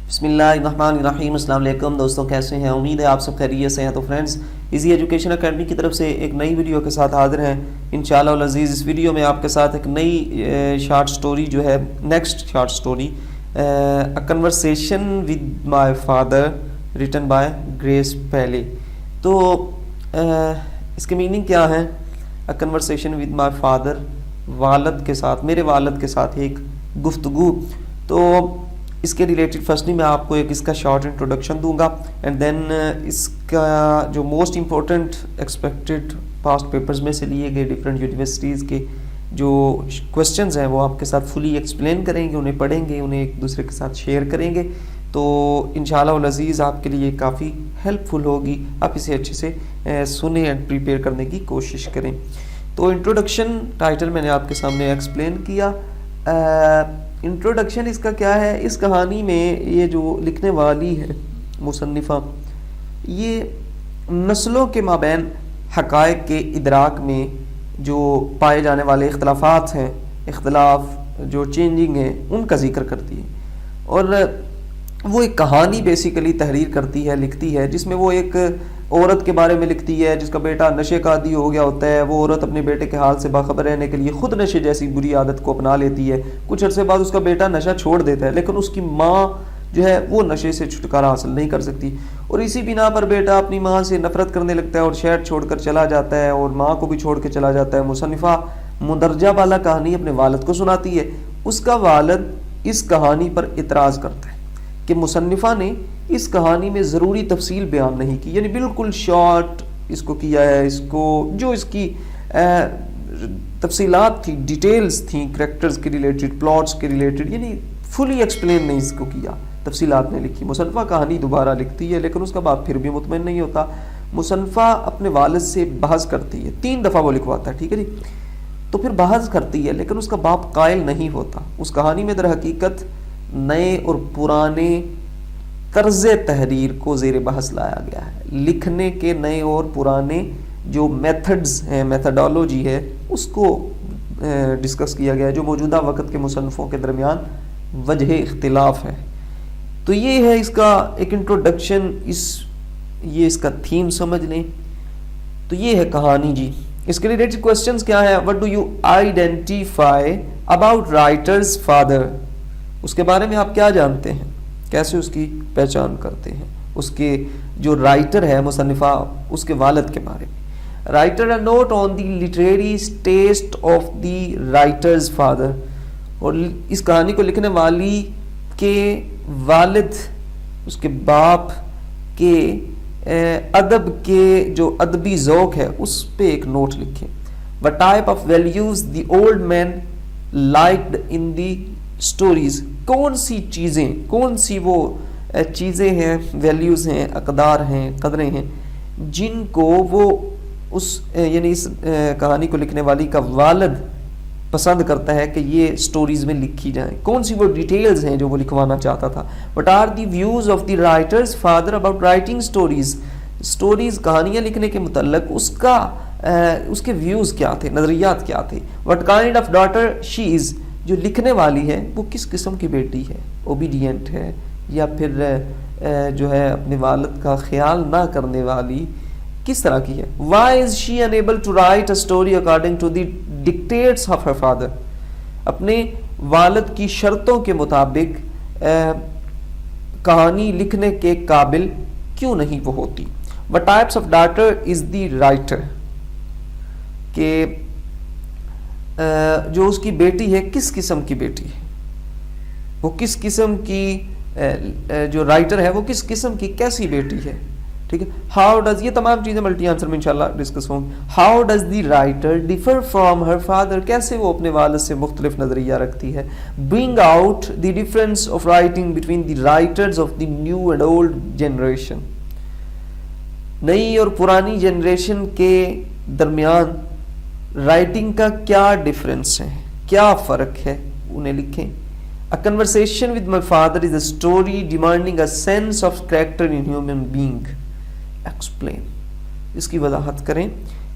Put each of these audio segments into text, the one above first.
بسم اللہ الرحمن الرحیم۔ السلام علیکم دوستوں، کیسے ہیں؟ امید ہے آپ سب خیریت سے ہیں۔ تو فرینڈز، ایزی ایجوکیشن اکیڈمی کی طرف سے ایک نئی ویڈیو کے ساتھ حاضر ہیں انشاءاللہ العزیز۔ اس ویڈیو میں آپ کے ساتھ ایک نئی شارٹ سٹوری جو ہے، next short story, a conversation with my father written by Grace Paley. تو اس کی میننگ کیا ہے؟ A conversation with my father, والد کے ساتھ، میرے والد کے ساتھ ایک گفتگو۔ تو اس کے ریلیٹڈ فرسٹلی میں آپ کو ایک اس کا شارٹ انٹروڈکشن دوں گا، اینڈ دین اس کا جو most important expected past papers میں سے لیے گئے ڈفرینٹ یونیورسٹیز کے جو کویسچنز ہیں وہ آپ کے ساتھ فلی ایکسپلین کریں گے، انہیں پڑھیں گے، انہیں ایک دوسرے کے ساتھ شیئر کریں گے۔ تو انشاءاللہ العزیز آپ کے لیے کافی ہیلپ فل ہوگی، آپ اسے اچھے سے سنیں اینڈ پریپیئر کرنے کی کوشش کریں۔ تو انٹروڈکشن ٹائٹل میں نے آپ کے سامنے ایکسپلین کیا۔ انٹروڈکشن اس کا کیا ہے؟ اس کہانی میں یہ جو لکھنے والی ہے مصنفہ، یہ نسلوں کے مابین حقائق کے ادراک میں جو پائے جانے والے اختلافات ہیں، اختلاف جو چینجنگ ہیں، ان کا ذکر کرتی ہے، اور وہ ایک کہانی بیسیکلی تحریر کرتی ہے، لکھتی ہے، جس میں وہ ایک عورت کے بارے میں لکھتی ہے جس کا بیٹا نشے کا عادی ہو گیا ہوتا ہے۔ وہ عورت اپنے بیٹے کے حال سے باخبر رہنے کے لیے خود نشے جیسی بری عادت کو اپنا لیتی ہے۔ کچھ عرصے بعد اس کا بیٹا نشہ چھوڑ دیتا ہے، لیکن اس کی ماں جو ہے وہ نشے سے چھٹکارا حاصل نہیں کر سکتی، اور اسی بنا پر بیٹا اپنی ماں سے نفرت کرنے لگتا ہے اور شہر چھوڑ کر چلا جاتا ہے، اور ماں کو بھی چھوڑ کے چلا جاتا ہے۔ مصنفہ مندرجہ بالا کہانی اپنے والد کو سناتی ہے۔ اس کا والد اس کہانی پر اعتراض کرتا ہے کہ مصنفہ نے اس کہانی میں ضروری تفصیل بیان نہیں کی، یعنی بالکل شارٹ اس کو کیا ہے، اس کو جو اس کی تفصیلات تھی، ڈیٹیلز تھیں کریکٹرز کے ریلیٹڈ، پلاٹس کے ریلیٹڈ، یعنی فلی ایکسپلین نہیں اس کو کیا، تفصیلات نہیں لکھی۔ مصنفہ کہانی دوبارہ لکھتی ہے، لیکن اس کا باپ پھر بھی مطمئن نہیں ہوتا۔ مصنفہ اپنے والد سے بحث کرتی ہے، 3 دفعہ وہ لکھواتا ہے، ٹھیک ہے جی، تو پھر بحث کرتی ہے، لیکن اس کا باپ قائل نہیں ہوتا۔ اس کہانی میں در حقیقت نئے اور پرانے طرز تحریر کو زیر بحث لایا گیا ہے۔ لکھنے کے نئے اور پرانے جو میتھڈز ہیں، میتھڈالوجی ہے، اس کو ڈسکس کیا گیا ہے، جو موجودہ وقت کے مصنفوں کے درمیان وجہ اختلاف ہے۔ تو یہ ہے اس کا ایک انٹروڈکشن، یہ اس کا تھیم سمجھ لیں۔ تو یہ ہے کہانی جی۔ اس کے ریلیٹڈ کوسچنز کیا ہے؟ What do you identify about writer's father? اس کے بارے میں آپ کیا جانتے ہیں، کیسے اس کی پہچان کرتے ہیں؟ اس کے جو رائٹر ہے مصنفہ، اس کے والد کے بارے میں۔ Writer a note on the literary taste of the writer's father, اور اس کہانی کو لکھنے والی کے والد، اس کے باپ کے ادب کے جو ادبی ذوق ہے اس پہ ایک نوٹ لکھیں۔ What type of values the old man liked in the stories؟ کون سی چیزیں، کون سی وہ چیزیں ہیں، ویلیوز ہیں، اقدار ہیں، قدریں ہیں، جن کو وہ اس یعنی اس کہانی کو لکھنے والی کا والد پسند کرتا ہے کہ یہ سٹوریز میں لکھی جائیں؟ کون سی وہ ڈیٹیلز ہیں جو وہ لکھوانا چاہتا تھا؟ What are the views of the writer's father about writing stories؟ Stories, کہانیاں لکھنے کے متعلق اس کے ویوز کیا تھے، نظریات کیا تھے؟ What kind of daughter she is؟ جو لکھنے والی ہے وہ کس قسم کی بیٹی ہے؟ اوبیڈینٹ ہے یا پھر جو ہے اپنے والد کا خیال نہ کرنے والی، کس طرح کی ہے؟ Why is she unable to write a story according to the dictates of her father؟ اپنے والد کی شرطوں کے مطابق کہانی لکھنے کے قابل کیوں نہیں وہ ہوتی؟ What types of daughter is the writer؟ کہ جو اس کی بیٹی ہے کس قسم کی بیٹی ہے، وہ کس قسم کی، جو رائٹر ہے وہ کس قسم کی، کیسی بیٹی ہے، ٹھیک ہے۔ ہاؤ ڈز، یہ تمام چیزیں ملٹی آنسر میں انشاءاللہ ڈسکس ہوں۔ How does the writer differ from her father? کیسے وہ اپنے والد سے مختلف نظریہ رکھتی ہے۔ Bring out the difference of writing between the writers of the new and old generation? نئی اور پرانی جنریشن کے درمیان رائٹنگ کا کیا ڈفرینس ہے، کیا فرق ہے، انہیں لکھیں۔ A conversation with my father is a story demanding a sense of character in human being. Explain. اس کی وضاحت کریں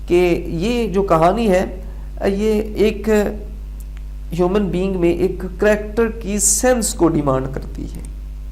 کہ یہ جو کہانی ہے یہ ایک ہیومن بینگ میں ایک کریکٹر کی سینس کو ڈیمانڈ کرتی ہے،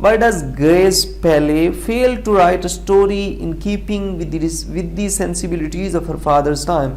Why does Grace Paley fail to write a story in keeping with the sensibilities of her father's time?